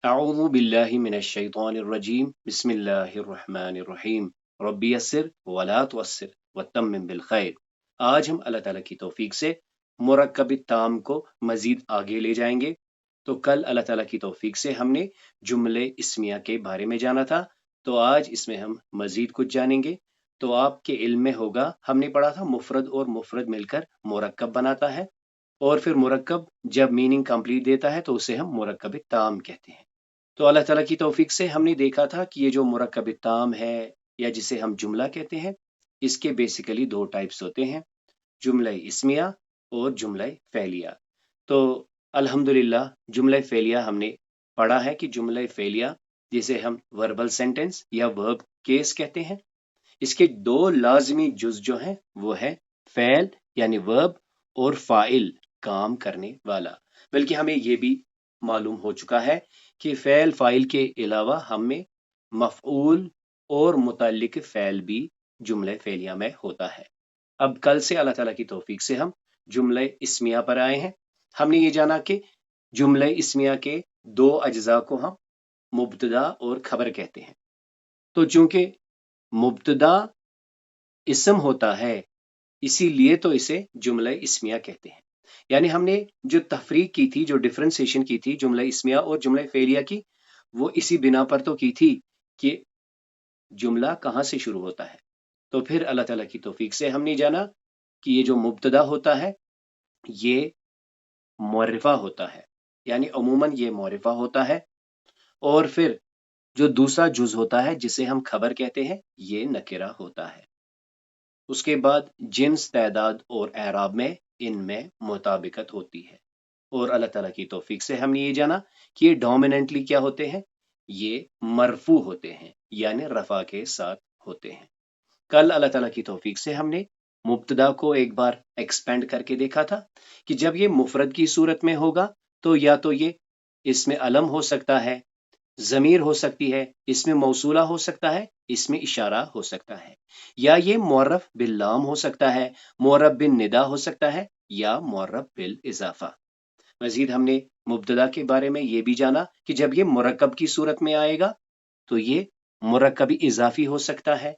اعوذ باللہ من الشیطان الرجیم بسم اللہ الرحمن الرحیم ربی یسر ولا تعسر وتمم بالخیر۔ آج ہم اللہ تعالیٰ کی توفیق سے مرکب تام کو مزید آگے لے جائیں گے۔ تو کل اللہ تعالیٰ کی توفیق سے ہم نے جملے اسمیہ کے بارے میں جانا تھا، تو آج اس میں ہم مزید کچھ جانیں گے۔ تو آپ کے علم میں ہوگا، ہم نے پڑھا تھا مفرد اور مفرد مل کر مرکب بناتا ہے، اور پھر مرکب جب میننگ کمپلیٹ دیتا ہے تو اسے ہم مرکب تام کہتے ہیں۔ تو اللہ تعالیٰ کی توفیق سے ہم نے دیکھا تھا کہ یہ جو مرکب تام ہے یا جسے ہم جملہ کہتے ہیں، اس کے بیسیکلی دو ٹائپس ہوتے ہیں، جملہ اسمیہ اور جملہ فعلیہ۔ تو الحمدللہ جملہ فعلیہ ہم نے پڑھا ہے کہ جملہ فعلیہ جسے ہم وربل سینٹنس یا ورب کیس کہتے ہیں، اس کے دو لازمی جز جو ہیں وہ ہے فعل یعنی ورب اور فاعل کام کرنے والا۔ بلکہ ہمیں یہ بھی معلوم ہو چکا ہے کہ فعل فاعل کے علاوہ ہم میں مفعول اور متعلق فعل بھی جملہ فعلیہ میں ہوتا ہے۔ اب کل سے اللہ تعالیٰ کی توفیق سے ہم جملہ اسمیہ پر آئے ہیں۔ ہم نے یہ جانا کہ جملہ اسمیہ کے دو اجزاء کو ہم مبتدا اور خبر کہتے ہیں۔ تو چونکہ مبتدا اسم ہوتا ہے، اسی لیے تو اسے جملہ اسمیہ کہتے ہیں۔ یعنی ہم نے جو تفریق کی تھی، جو ڈفرینسیشن کی تھی جملہ اسمیہ اور جملہ فعلیہ کی، وہ اسی بنا پر تو کی تھی کہ جملہ کہاں سے شروع ہوتا ہے۔ تو پھر اللہ تعالیٰ کی توفیق سے ہم نے جانا کہ یہ جو مبتدا ہوتا ہے یہ معرفہ ہوتا ہے، یعنی عموماً یہ معرفہ ہوتا ہے، اور پھر جو دوسرا جز ہوتا ہے جسے ہم خبر کہتے ہیں یہ نکرہ ہوتا ہے۔ اس کے بعد جنس، تعداد اور اعراب میں ان میں مطابقت ہوتی ہے۔ اور اللہ تعالیٰ کی توفیق سے ہم نے یہ جانا کہ یہ ڈومیننٹلی کیا ہوتے ہیں، یہ مرفوع ہوتے ہیں، یعنی رفع کے ساتھ ہوتے ہیں۔ کل اللہ تعالیٰ کی توفیق سے ہم نے مبتدا کو ایک بار ایکسپینڈ کر کے دیکھا تھا کہ جب یہ مفرد کی صورت میں ہوگا تو یا تو یہ اس میں علم ہو سکتا ہے، ضمیر ہو سکتی ہے، اس میں موصولہ ہو سکتا ہے، اس میں اشارہ ہو سکتا ہے، یا یہ معرف باللام ہو سکتا ہے، معرف بالندا ہو سکتا ہے، یا معرف بالاضافہ۔ مزید ہم نے مبتدا کے بارے میں یہ بھی جانا کہ جب یہ مرکب کی صورت میں آئے گا تو یہ مرکب اضافی ہو سکتا ہے،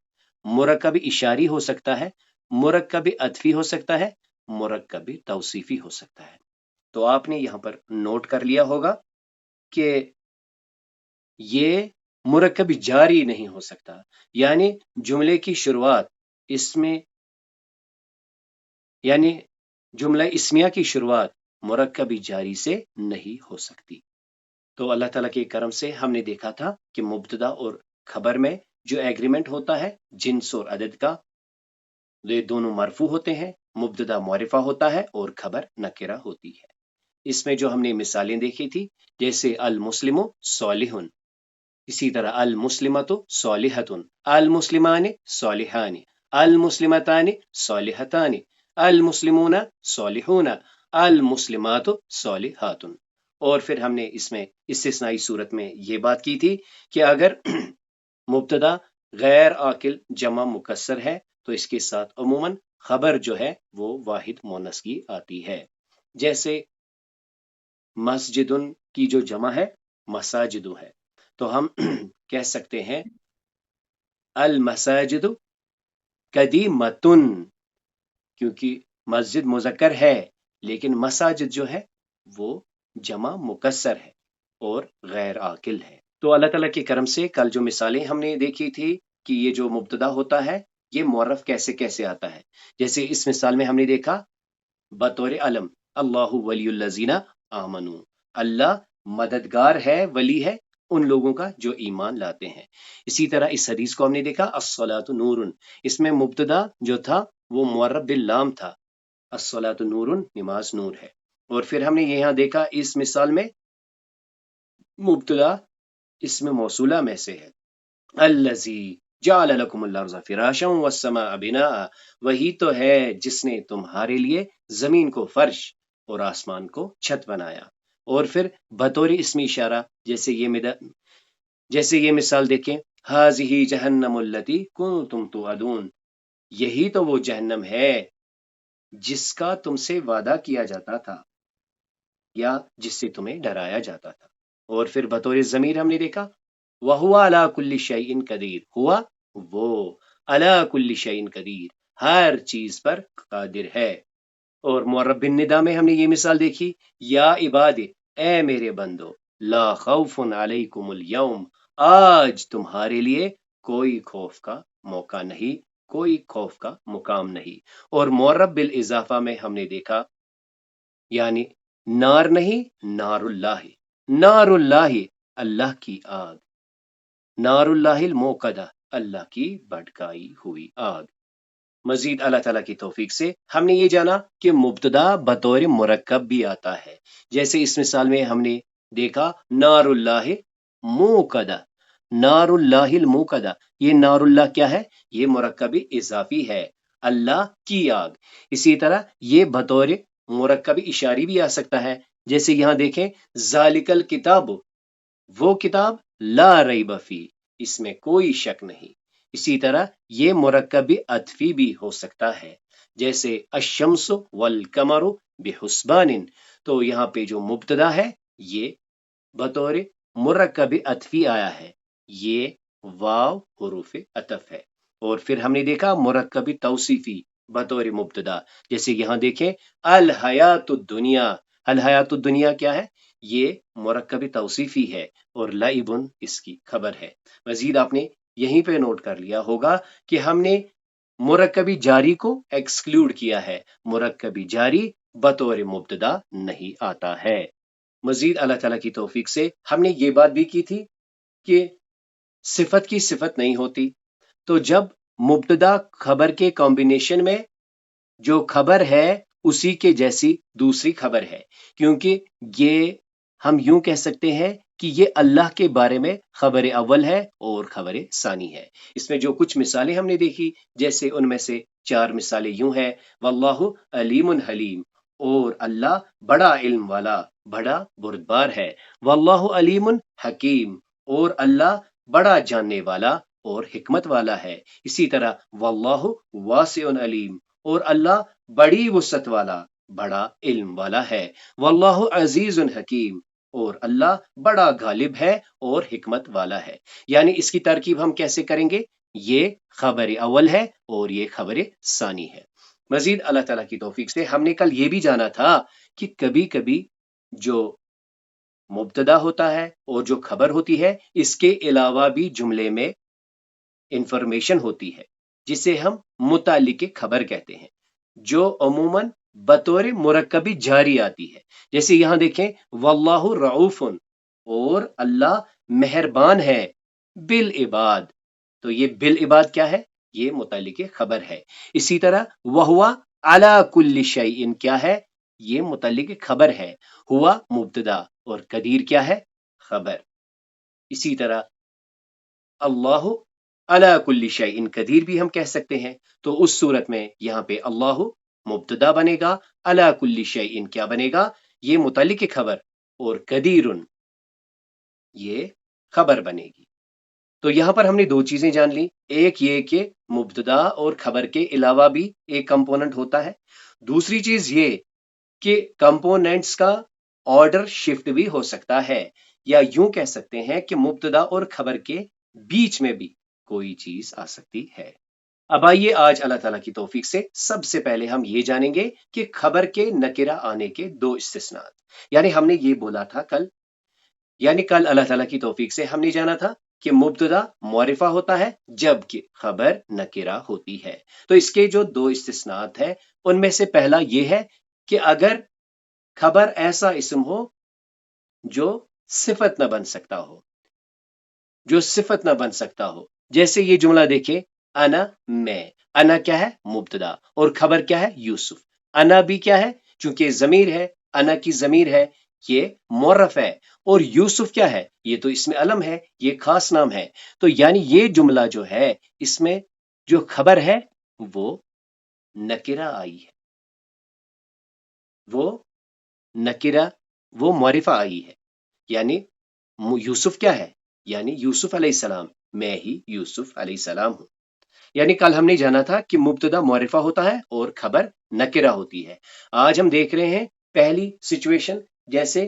مرکب اشاری ہو سکتا ہے، مرکب عطفی ہو سکتا ہے، مرکب توصیفی ہو سکتا ہے۔ تو آپ نے یہاں پر نوٹ کر لیا ہوگا کہ یہ مرکب جاری نہیں ہو سکتا، یعنی جملے کی شروعات اس میں، یعنی جملہ اسمیہ کی شروعات مرکب جاری سے نہیں ہو سکتی۔ تو اللہ تعالیٰ کے کرم سے ہم نے دیکھا تھا کہ مبتدا اور خبر میں جو ایگریمنٹ ہوتا ہے جنس اور عدد کا، یہ دونوں مرفوع ہوتے ہیں، مبتدا معرفہ ہوتا ہے اور خبر نکرہ ہوتی ہے۔ اس میں جو ہم نے مثالیں دیکھی تھی جیسے المسلم صالح، اسی طرح المسلمۃ صالحۃ، المسلمان صالحان، المسلمتان صالحتان، المسلمون صالحون، المسلمات صالحات۔ اور پھر ہم نے اس میں استثنائی صورت میں یہ بات کی تھی کہ اگر مبتدا غیر عاقل جمع مکسر ہے تو اس کے ساتھ عموماً خبر جو ہے وہ واحد مؤنث کی آتی ہے۔ جیسے مسجدن کی جو جمع ہے مساجد ہے، تو ہم کہہ سکتے ہیں المساجد قدیمتن، کیونکہ مسجد مذکر ہے لیکن مساجد جو ہے وہ جمع مکسر ہے اور غیر عاقل ہے۔ تو اللہ تعالیٰ کے کرم سے کل جو مثالیں ہم نے دیکھی تھی کہ یہ جو مبتدا ہوتا ہے یہ معرف کیسے کیسے آتا ہے، جیسے اس مثال میں ہم نے دیکھا بطور علم اللہ ولی الذین آمنوا، اللہ مددگار ہے، ولی ہے ان لوگوں کا جو ایمان لاتے ہیں۔ اسی طرح اس حدیث کو ہم نے دیکھا الصلاۃ نور، اس میں مبتدا جو تھا وہ معرف باللام تھا، الصلاۃ نور، نماز نور ہے۔ اور پھر ہم نے یہاں دیکھا اس مثال میں مبتدا اسم موصولہ میں سے ہے، الذی جعل لکم الارض فراشا والسماء بناء، وہی تو ہے جس نے تمہارے لیے زمین کو فرش اور آسمان کو چھت بنایا۔ اور پھر بطور اسم اشارہ جیسے یہ مثال دیکھیں ھذہ جہنم التی کنتم توعدون، یہی تو وہ جہنم ہے جس کا تم سے وعدہ کیا جاتا تھا یا جس سے تمہیں ڈرایا جاتا تھا۔ اور پھر بطور ضمیر ہم نے دیکھا وَهُوَ عَلَى كُلِّ شَيْءٍ قدیر، ہوا وہ عَلَى كُلِّ شَيْءٍ قدیر ہر چیز پر قادر ہے۔ اور معرب بالنداء میں ہم نے یہ مثال دیکھی یا عباد، اے میرے بندو، لا خوف علیکم اليوم، آج تمہارے لیے کوئی خوف کا موقع نہیں، کوئی خوف کا مقام نہیں۔ اور معرب بالاضافہ میں ہم نے دیکھا یعنی نار نہیں، نار اللہ، نار اللہ اللہ کی آگ، نار اللہ الموقدہ اللہ کی بھڑکائی ہوئی آگ۔ مزید اللہ تعالیٰ کی توفیق سے ہم نے یہ جانا کہ مبتدا بطور مرکب بھی آتا ہے، جیسے اس مثال میں ہم نے دیکھا نار اللہ موقدہ، نار اللہ الموقدہ، یہ نار اللہ کیا ہے؟ یہ مرکب اضافی ہے، اللہ کی آگ۔ اسی طرح یہ بطور مرکب اشاری بھی آ سکتا ہے، جیسے یہاں دیکھیں ذالک الکتاب، وہ کتاب لا ریب فی، اس میں کوئی شک نہیں۔ اسی طرح یہ مرکب عطفی بھی ہو سکتا ہے، جیسے الشمس والقمر بحسبان، تو یہاں پہ جو مبتدا ہے یہ بطور مرکب عطفی آیا ہے، یہ واو حروف عطف ہے۔ اور پھر ہم نے دیکھا مرکب توصیفی بطور مبتدا، جیسے یہاں دیکھیں الحیات الدنیا، الحیات الدنیا کیا ہے؟ یہ مرکب توصیفی ہے، اور لعبن اس کی خبر ہے۔ مزید آپ نے یہیں پہ نوٹ کر لیا ہوگا کہ ہم نے مرکبی جاری کو ایکسکلوڈ کیا ہے، مرکبی جاری بطور مبتدا نہیں آتا ہے۔ مزید اللہ تعالیٰ کی توفیق سے ہم نے یہ بات بھی کی تھی کہ صفت کی صفت نہیں ہوتی، تو جب مبتدا خبر کے کمبینیشن میں جو خبر ہے اسی کے جیسی دوسری خبر ہے، کیونکہ یہ ہم یوں کہہ سکتے ہیں کہ یہ اللہ کے بارے میں خبر اول ہے اور خبر ثانی ہے۔ اس میں جو کچھ مثالیں ہم نے دیکھی، جیسے ان میں سے 4 مثالیں یوں ہیں واللہ علیم حلیم، اور اللہ بڑا علم والا، بڑا بردبار ہے، واللہ علیم حکیم، اور اللہ بڑا جاننے والا اور حکمت والا ہے۔ اسی طرح واللہ واسع علیم، اور اللہ بڑی وسعت والا، بڑا علم والا ہے، واللہ عزیز حکیم، اور اللہ بڑا غالب ہے اور حکمت والا ہے۔ یعنی اس کی ترکیب ہم کیسے کریں گے؟ یہ خبر اول ہے اور یہ خبر ثانی ہے۔ مزید اللہ تعالیٰ کی توفیق سے ہم نے کل یہ بھی جانا تھا کہ کبھی کبھی جو مبتدا ہوتا ہے اور جو خبر ہوتی ہے، اس کے علاوہ بھی جملے میں انفارمیشن ہوتی ہے جسے ہم متعلق خبر کہتے ہیں، جو عموماً بطور مرکبی جاری آتی ہے، جیسے یہاں دیکھیں واللہ رعوف، اور اللہ مہربان ہے بالعباد، تو یہ بالعباد کیا ہے؟ یہ متعلق خبر ہے۔ اسی طرح وہوا علی کل شیء کیا ہے؟ یہ متعلق خبر ہے، ہوا مبتدا اور قدیر کیا ہے؟ خبر۔ اسی طرح اللہ علی کل شیء قدیر بھی ہم کہہ سکتے ہیں، تو اس صورت میں یہاں پہ اللہ مبتدا بنے گا، علی کل شیء کیا بنے گا؟ یہ متعلق خبر، اور قدیر یہ خبر بنے گی۔ تو یہاں پر ہم نے 2 چیزیں جان لی، ایک یہ کہ مبتدا اور خبر کے علاوہ بھی ایک کمپوننٹ ہوتا ہے، دوسری چیز یہ کہ کمپوننٹس کا آرڈر شفٹ بھی ہو سکتا ہے، یا یوں کہہ سکتے ہیں کہ مبتدا اور خبر کے بیچ میں بھی کوئی چیز آ سکتی ہے۔ اب آئیے آج اللہ تعالیٰ کی توفیق سے سب سے پہلے ہم یہ جانیں گے کہ خبر کے نکرہ آنے کے 2 استثناء، یعنی ہم نے یہ بولا تھا کل، یعنی کل اللہ تعالیٰ کی توفیق سے ہم نے جانا تھا کہ مبتدا معرفہ ہوتا ہے جبکہ خبر نکرہ ہوتی ہے۔ تو اس کے جو 2 استثناءات ہیں، ان میں سے پہلا یہ ہے کہ اگر خبر ایسا اسم ہو جو صفت نہ بن سکتا ہو، جو صفت نہ بن سکتا ہو، جیسے یہ جملہ دیکھیں انا میں، انا کیا ہے؟ مبتدا، اور خبر کیا ہے؟ یوسف۔ انا بھی کیا ہے؟ چونکہ ضمیر ہے، انا کی ضمیر ہے، یہ معرف ہے، اور یوسف کیا ہے؟ یہ تو اسم علم ہے، یہ خاص نام ہے۔ تو یعنی یہ جملہ جو ہے اس میں جو خبر ہے وہ نکرہ آئی ہے، وہ نکرہ، وہ معرفہ آئی ہے، یعنی یوسف کیا ہے؟ یعنی یوسف علیہ السلام، میں ہی یوسف علیہ السلام ہوں۔ یعنی کل ہم نے جانا تھا کہ مبتدا معرفہ ہوتا ہے اور خبر نکرہ ہوتی ہے۔ آج ہم دیکھ رہے ہیں پہلی سچویشن، جیسے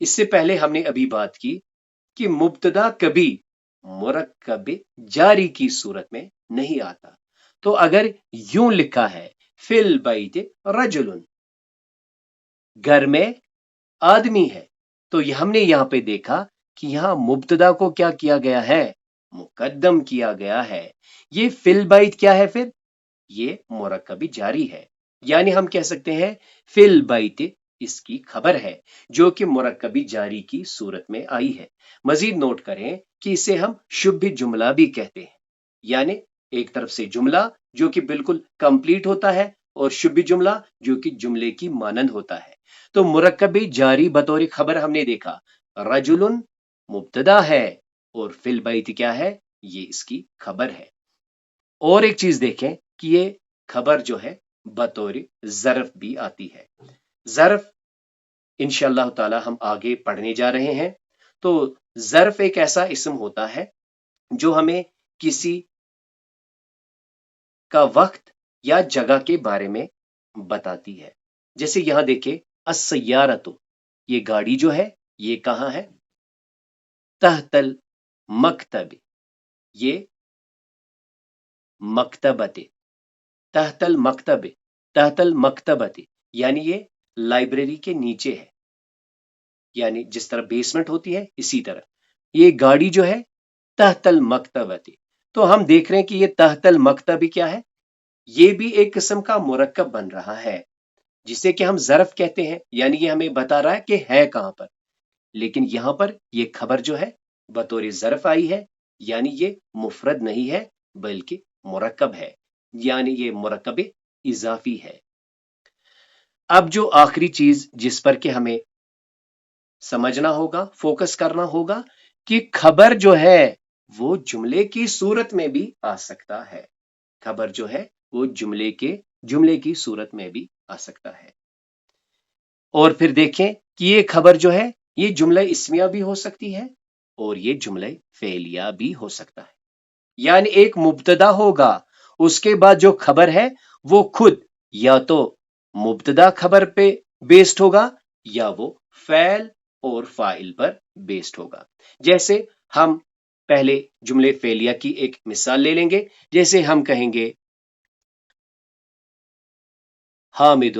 اس سے پہلے ہم نے ابھی بات کی کہ مبتدا کبھی مرکب جاری کی صورت میں نہیں آتا. تو اگر یوں لکھا ہے فی البیت رجل، گھر میں آدمی ہے، تو ہم نے یہاں پہ دیکھا کہ یہاں مبتدا کو کیا کیا گیا ہے؟ مقدم کیا گیا ہے. یہ فی البیت کیا ہے پھر؟ یہ مرکب جاری ہے. یعنی ہم کہہ سکتے ہیں فی البیت اس کی خبر ہے جو کہ مرکب جاری کی صورت میں آئی ہے. مزید نوٹ کریں کہ اسے ہم شبہ جملہ بھی کہتے ہیں. یعنی ایک طرف سے جملہ جو کہ بالکل کمپلیٹ ہوتا ہے اور شبہ جملہ جو کہ جملے کی مانند ہوتا ہے. تو مرکب جاری بطور خبر ہم نے دیکھا رجل مبتدا ہے اور فی البیت کیا ہے؟ یہ اس کی خبر ہے. اور ایک چیز دیکھیں کہ یہ خبر جو ہے بطور ظرف بھی آتی ہے. ظرف انشاءاللہ تعالی ہم آگے پڑھنے جا رہے ہیں. تو ظرف ایک ایسا اسم ہوتا ہے جو ہمیں کسی کا وقت یا جگہ کے بارے میں بتاتی ہے. جیسے یہاں دیکھیں السیارۃ، یہ گاڑی جو ہے یہ کہاں ہے؟ تحت المکتب، یہ مکتبت، تحت المکتب، تحت المکتبت یعنی یہ لائبریری کے نیچے ہے. یعنی جس طرح بیسمنٹ ہوتی ہے اسی طرح یہ گاڑی جو ہے تحت المکتبت. تو ہم دیکھ رہے ہیں کہ یہ تحت المکتب کیا ہے؟ یہ بھی ایک قسم کا مرکب بن رہا ہے جسے کہ ہم ظرف کہتے ہیں. یعنی یہ ہمیں بتا رہا ہے کہ ہے کہاں پر. لیکن یہاں پر یہ خبر جو ہے بطور ظرف آئی ہے، یعنی یہ مفرد نہیں ہے بلکہ مرکب ہے، یعنی یہ مرکب اضافی ہے. اب جو آخری چیز جس پر کہ ہمیں سمجھنا ہوگا، فوکس کرنا ہوگا کہ خبر جو ہے وہ جملے کی صورت میں بھی آ سکتا ہے. خبر جو ہے وہ جملے کی صورت میں بھی آ سکتا ہے. اور پھر دیکھیں کہ یہ خبر جو ہے یہ جملہ اسمیہ بھی ہو سکتی ہے اور یہ جملہ فعلیہ بھی ہو سکتا ہے. یعنی ایک مبتدا ہوگا، اس کے بعد جو خبر ہے وہ خود یا تو مبتدا خبر پہ بیسڈ ہوگا یا وہ فعل اور فاعل پر بیسڈ ہوگا. جیسے ہم پہلے جملے فعلیہ کی ایک مثال لے لیں گے. جیسے ہم کہیں گے حامد،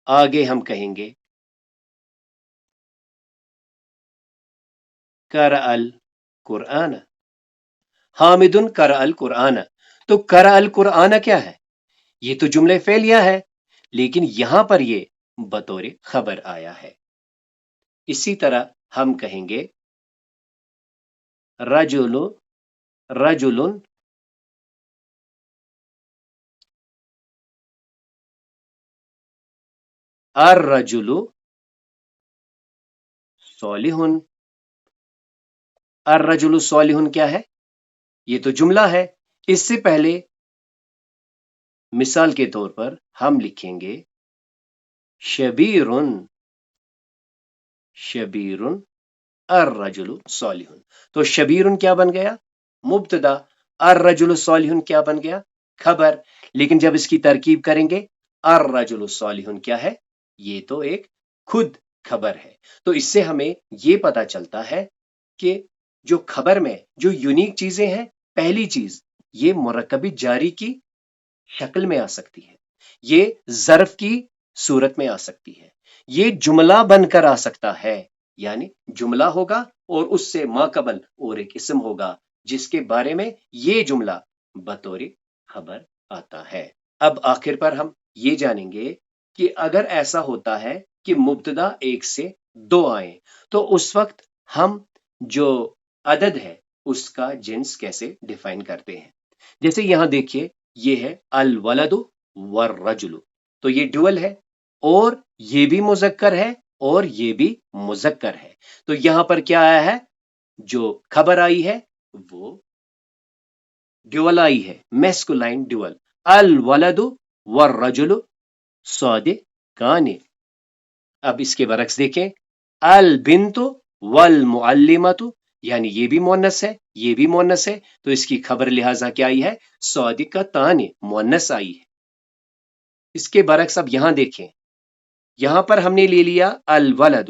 آگے ہم کہیں گے قرأ القرآن، حامد قرأ القرآن. تو قرأ القرآن کیا ہے؟ یہ تو جملہ فعلیہ ہے لیکن یہاں پر یہ بطور خبر آیا ہے. اسی طرح ہم کہیں گے رجل الرجل صالح. الرجل صالح کیا ہے؟ یہ تو جملہ ہے. اس سے پہلے مثال کے طور پر ہم لکھیں گے شبیر الرجل صالح. تو شبیر کیا بن گیا؟ مبتدا. الرجل صالح کیا بن گیا؟ خبر. لیکن جب اس کی ترکیب کریں گے الرجل صالح کیا ہے؟ یہ تو ایک خود خبر ہے. تو اس سے ہمیں یہ پتا چلتا ہے کہ جو خبر میں جو یونیک چیزیں ہیں، پہلی چیز یہ مرکب جاری کی شکل میں آ سکتی ہے، یہ ظرف کی صورت میں آ سکتی ہے، یہ جملہ بن کر آ سکتا ہے. یعنی جملہ ہوگا اور اس سے ما قبل اور ایک اسم ہوگا جس کے بارے میں یہ جملہ بطور خبر آتا ہے. اب آخر پر ہم یہ جانیں گے کہ اگر ایسا ہوتا ہے کہ مبتدا ایک سے دو آئیں تو اس وقت ہم جو عدد ہے اس کا جنس کیسے ڈیفائن کرتے ہیں. جیسے یہاں دیکھیے یہ ہے الولد والرجل، تو یہ ڈوئل ہے اور یہ بھی مذکر ہے اور یہ بھی مذکر ہے. تو یہاں پر کیا آیا ہے؟ جو خبر آئی ہے وہ ڈوئل آئی ہے، میسکولائن ڈوئل. الولد والرجل صادقان. اب اس کے برعکس دیکھیں البنت والمعلمۃ، یعنی یہ بھی مؤنث ہے یہ بھی مؤنث ہے، تو اس کی خبر لہٰذا کیا آئی ہے؟ صادقتان، مؤنث آئی ہے. اس کے برعکس اب یہاں دیکھیں، یہاں پر ہم نے لے لیا الولد